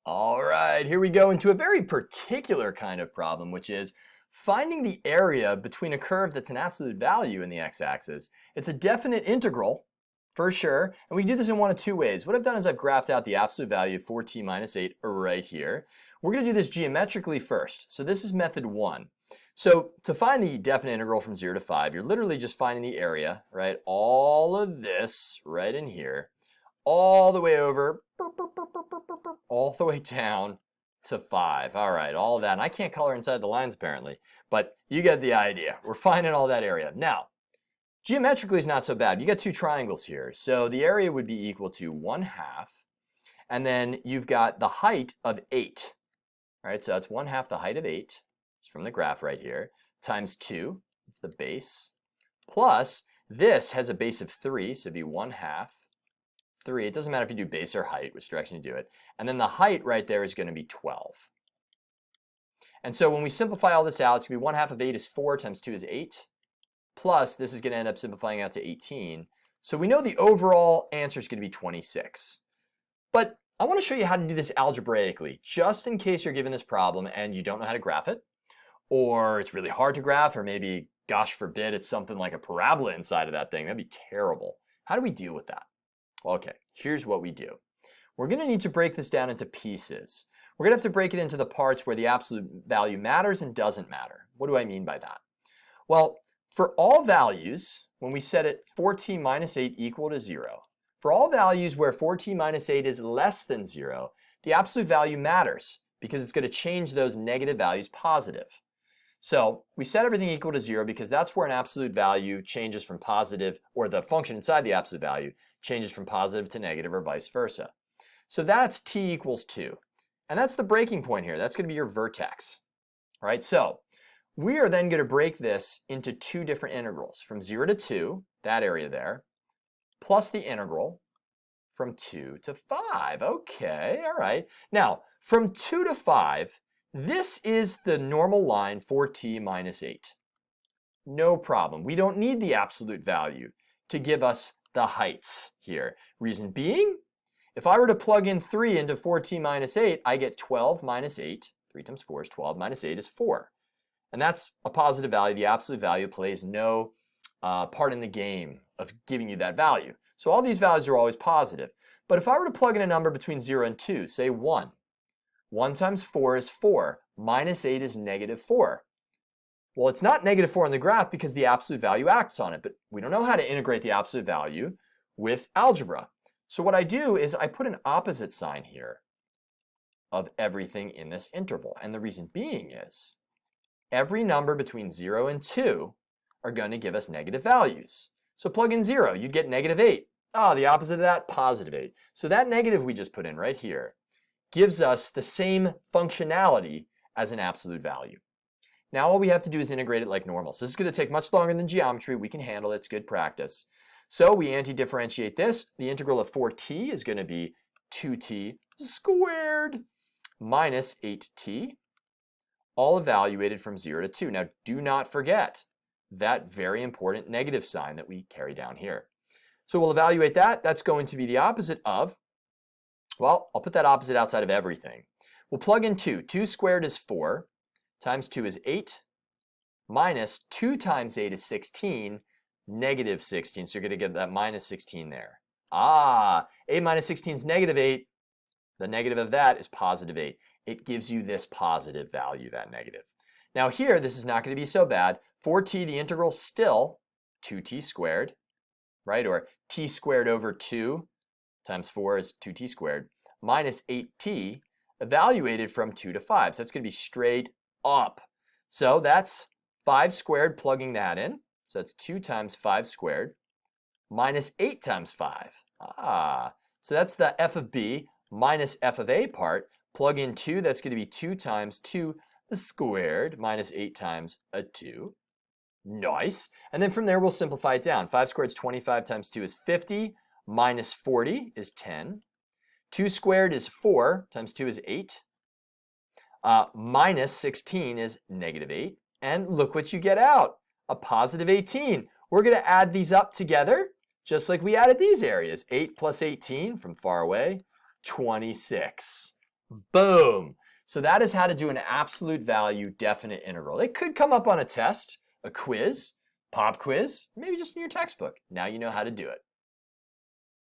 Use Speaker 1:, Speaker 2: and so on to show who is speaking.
Speaker 1: All right, here we go into a very particular kind of problem, which is finding the area between a curve that's an absolute value in the x-axis. It's a definite integral, for sure, and we do this in one of two ways. What I've done is I've graphed out the absolute value of 4t minus 8 right here. We're going to do this geometrically first. So this is method 1. So to find the definite integral from 0 to 5, you're literally just finding the area, right? All of this right in here, all the way over, all the way down to 5. All right, all of that. And I can't color inside the lines apparently, but you get the idea. We're finding all that area. Now, geometrically is not so bad. You got two triangles here. So the area would be equal to 1/2, and then you've got the height of 8. All right, so that's 1/2 the height of 8. It's from the graph right here, times 2. It's the base. Plus, this has a base of 3, so it'd be 1/2. 3, it doesn't matter if you do base or height, which direction you do it. And then the height right there is going to be 12. And so when we simplify all this out, it's going to be 1/2 of 8 is 4 times 2 is 8. Plus, this is going to end up simplifying out to 18. So we know the overall answer is going to be 26. But I want to show you how to do this algebraically, just in case you're given this problem and you don't know how to graph it, or it's really hard to graph, or maybe, gosh forbid, it's something like a parabola inside of that thing. That'd be terrible. How do we deal with that? Well, okay, here's what we do. We're going to need to break this down into pieces. We're going to have to break it into the parts where the absolute value matters and doesn't matter. What do I mean by that? Well, for all values, when we set it 4t minus 8 equal to 0, for all values where 4t minus 8 is less than 0, the absolute value matters because it's going to change those negative values positive. So we set everything equal to 0 because that's where an absolute value changes from positive, or the function inside the absolute value changes from positive to negative or vice versa. So that's t equals 2. And that's the breaking point here. That's going to be your vertex. All right, so we are then going to break this into two different integrals, from 0 to 2, that area there, plus the integral from 2 to 5. Okay, all right. Now, from 2 to 5, this is the normal line 4t minus 8. No problem. We don't need the absolute value to give us the heights here. Reason being, if I were to plug in 3 into 4t minus 8, I get 12 minus 8. 3 times 4 is 12, minus 8 is 4. And that's a positive value. The absolute value plays no part in the game of giving you that value. So all these values are always positive. But if I were to plug in a number between 0 and 2, say 1, 1 times 4 is 4, minus 8 is negative 4. Well, it's not negative 4 on the graph because the absolute value acts on it, but we don't know how to integrate the absolute value with algebra. So what I do is I put an opposite sign here of everything in this interval. And the reason being is every number between 0 and 2 are going to give us negative values. So plug in 0, you'd get negative 8. Ah, the opposite of that, positive 8. So that negative we just put in right here gives us the same functionality as an absolute value. Now all we have to do is integrate it like normal. So this is going to take much longer than geometry. We can handle it. It's good practice. So we anti-differentiate this. The integral of 4t is going to be 2t squared minus 8t, all evaluated from 0 to 2. Now do not forget that very important negative sign that we carry down here. So we'll evaluate that. That's going to be the opposite of, well, I'll put that opposite outside of everything. We'll plug in 2. 2 squared is 4, times 2 is 8, minus 2 times 8 is 16, negative 16. So you're going to get that minus 16 there. Ah, 8 minus 16 is negative 8. The negative of that is positive 8. It gives you this positive value, that negative. Now here, this is not going to be so bad. 4t, the integral still 2t squared, right? Or t squared over 2 times 4 is 2t squared, minus 8t, evaluated from 2 to 5. So that's going to be straight up. So that's 5 squared, plugging that in. So that's 2 times 5 squared, minus 8 times 5. Ah, so that's the f of b minus f of a part. Plug in 2, that's going to be 2 times 2 squared, minus 8 times a 2. Nice. And then from there, we'll simplify it down. 5 squared is 25 times 2 is 50, minus 40 is 10. 2 squared is 4 times 2 is 8. Minus 16 is negative 8. And look what you get out, a positive 18. We're going to add these up together, just like we added these areas. 8 plus 18 from far away, 26. Boom. So that is how to do an absolute value definite integral. It could come up on a test, a quiz, pop quiz, maybe just in your textbook. Now you know how to do it.